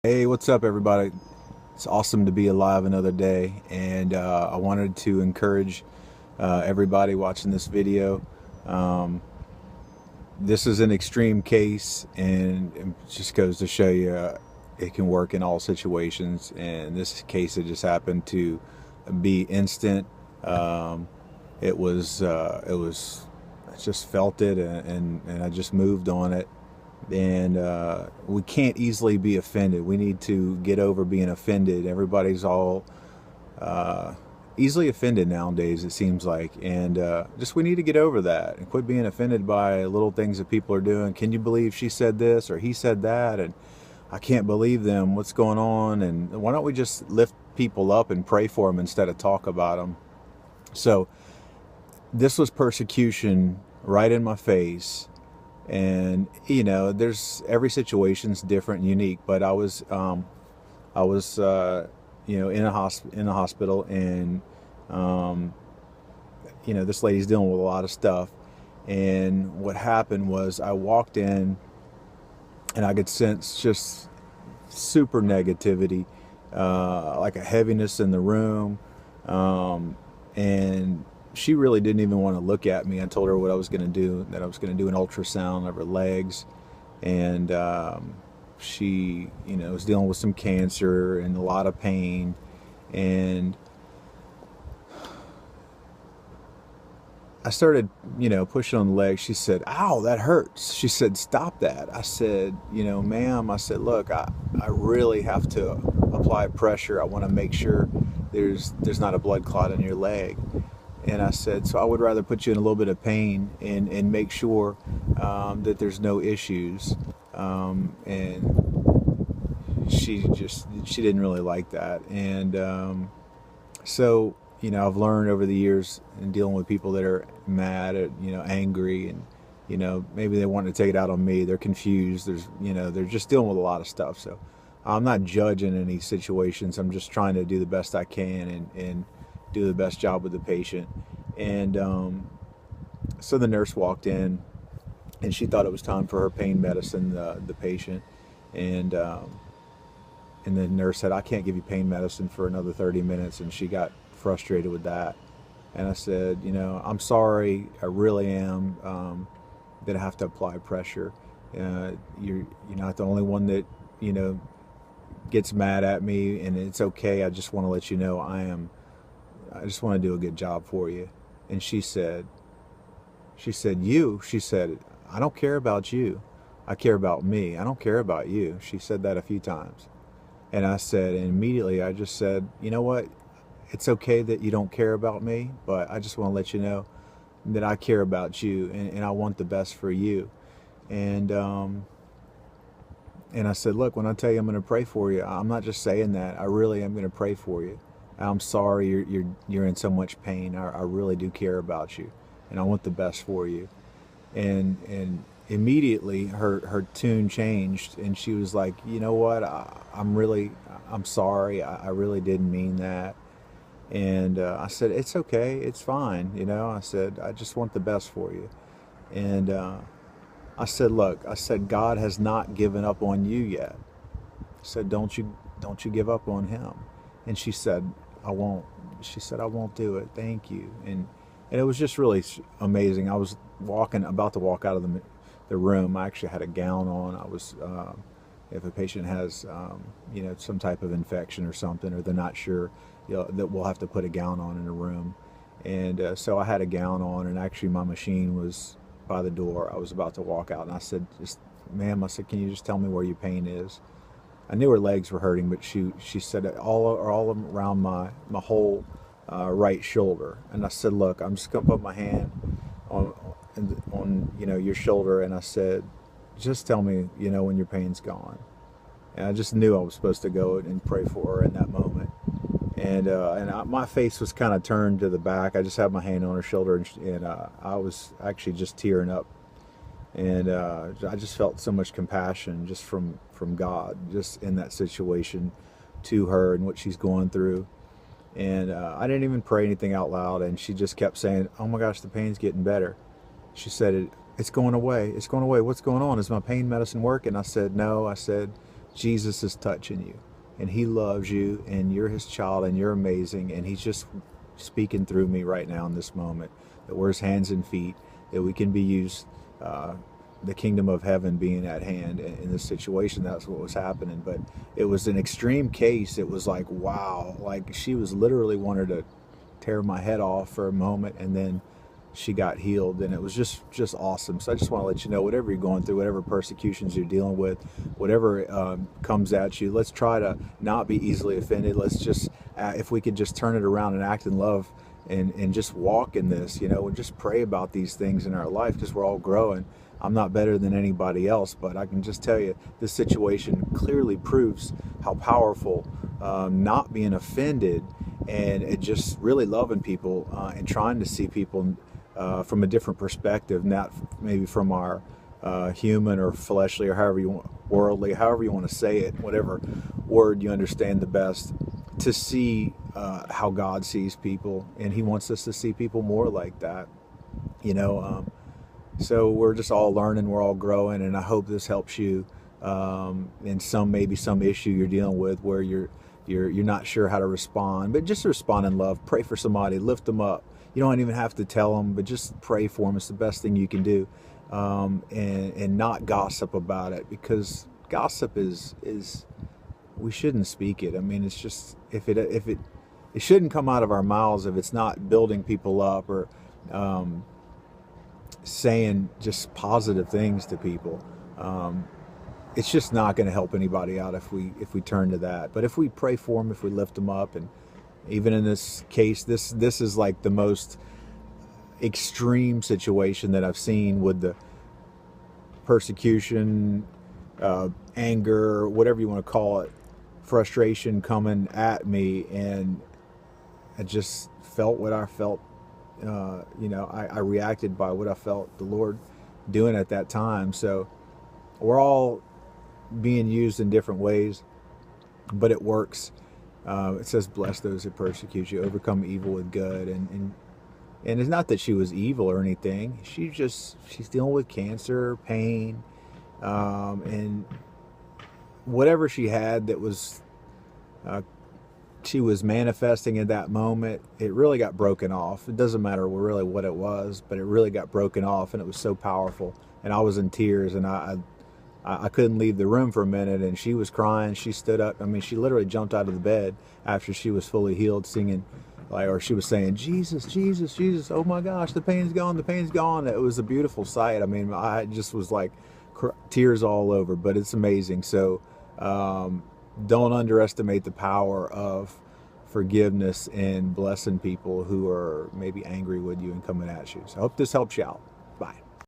Hey, what's up, everybody? It's awesome to be alive another day, and I wanted to encourage everybody watching this video. Um, this is an extreme case, and it just goes to show you it can work in all situations. And this case, it just happened to be instant. Um, it was, I just felt it, and I just moved on it. And we can't easily be offended. We need to get over being offended. Everybody's all uh, easily offended nowadays, it seems like, and just we need to get over that and quit being offended by little things that people are doing. Can you believe she said this or he said that? And I can't believe them. What's going on? And why don't we just lift people up and pray for them instead of talk about them? So this was persecution right in my face. And there's every situation's different and unique, but I was in a hospital, and this lady's dealing with a lot of stuff. And what happened was I walked in, and I could sense just super negativity, like a heaviness in the room. And she really didn't even want to look at me. I told her what I was going to do, that I was going to do an ultrasound of her legs. And she, was dealing with some cancer and a lot of pain. And I started, pushing on the leg. She said, "Ow, that hurts." She said, "Stop that." I said, "Ma'am," I said, "Look, I really have to apply pressure. I want to make sure there's not a blood clot in your leg." And I said, "So I would rather put you in a little bit of pain and make sure that there's no issues." And she didn't really like that. And so, I've learned over the years in dealing with people that are mad, at, angry, and maybe they want to take it out on me. They're confused. They're just dealing with a lot of stuff. So I'm not judging any situations. I'm just trying to do the best I can and do the best job with the patient. And so the nurse walked in, and she thought it was time for her pain medicine, the patient. And and the nurse said, "I can't give you pain medicine for another 30 minutes." And she got frustrated with that. And I said, "I'm sorry, I really am, that I have to apply pressure. You're not the only one that, gets mad at me, and it's okay. I just want to let you know I just want to do a good job for you." And she said, "I don't care about you. I care about me. I don't care about you." She said that a few times. And I said, and immediately I just said, "You know what? It's okay that you don't care about me, but I just want to let you know that I care about you, and I want the best for you." And and I said, "Look, when I tell you I'm going to pray for you, I'm not just saying that. I really am going to pray for you. I'm sorry you're in so much pain. I really do care about you, and I want the best for you." And immediately her tune changed, and she was like, "You know what? I'm sorry. I really didn't mean that." And I said, "It's okay. It's fine. I said, "I just want the best for you." And I said, "Look," I said, "God has not given up on you yet." I said, don't you give up on him." And she said, "I won't." She said, "I won't do it. Thank you." And it was just really amazing. I was about to walk out of the room. I actually had a gown on. I was, if a patient has, some type of infection or something, or they're not sure, that we'll have to put a gown on in a room. And so I had a gown on, and actually my machine was by the door. I was about to walk out, and I said, "Ma'am," I said, "can you just tell me where your pain is?" I knew her legs were hurting, but she said all around my whole right shoulder. And I said, "Look, I'm just gonna put my hand on your shoulder," and I said, "Just tell me when your pain's gone." And I just knew I was supposed to go and pray for her in that moment. And my face was kind of turned to the back. I just had my hand on her shoulder, and I was actually just tearing up. And I just felt so much compassion just from God, just in that situation, to her and what she's going through. And I didn't even pray anything out loud, and she just kept saying, "Oh my gosh, the pain's getting better." She said, "It's going away. It's going away. What's going on? Is my pain medicine working?" I said, "No." I said, Jesus is touching you, and he loves you, and you're his child, and you're amazing, and he's just speaking through me right now in this moment, that we're his hands and feet, that we can be used, the kingdom of heaven being at hand in this situation. That's what was happening. But it was an extreme case. It was like, wow, like she was literally wanted to tear my head off for a moment, and then she got healed, and it was just awesome. So I just want to let you know, whatever you're going through, whatever persecutions you're dealing with, whatever comes at you, let's try to not be easily offended. Let's just, if we could just turn it around and act in love, and just walk in this, and just pray about these things in our life, because we're all growing. I'm not better than anybody else, but I can just tell you, this situation clearly proves how powerful not being offended, and it just really loving people, and trying to see people from a different perspective, not maybe from our human or fleshly, or however you want, worldly, however you want to say it, whatever word you understand the best, to see how God sees people, and he wants us to see people more like that, so we're just all learning, we're all growing, and I hope this helps you in maybe some issue you're dealing with where you're not sure how to respond. But just respond in love. Pray for somebody, lift them up. You don't even have to tell them, but just pray for them. It's the best thing you can do, and not gossip about it, because gossip is we shouldn't speak it. I mean, it's just it shouldn't come out of our mouths if it's not building people up, or saying just positive things to people. It's just not going to help anybody out if we turn to that. But if we pray for them, if we lift them up, and even in this case, this is like the most extreme situation that I've seen, with the persecution, anger, whatever you want to call it, frustration coming at me, and I just felt what I felt. I reacted by what I felt the Lord doing at that time. So we're all being used in different ways, but it works. It says, bless those that persecute you, overcome evil with good. And it's not that she was evil or anything. She's dealing with cancer, pain, and whatever she had that was she was manifesting in that moment, it really got broken off. It doesn't matter really what it was, but it really got broken off, and it was so powerful. And I was in tears, and I couldn't leave the room for a minute, and she was crying. She stood up. I mean, she literally jumped out of the bed after she was fully healed, singing, or she was saying, Jesus, Jesus, Jesus, oh my gosh, the pain's gone, the pain's gone. It was a beautiful sight. I mean, I just was like tears all over, but it's amazing. So don't underestimate the power of forgiveness and blessing people who are maybe angry with you and coming at you. So I hope this helps you out. Bye.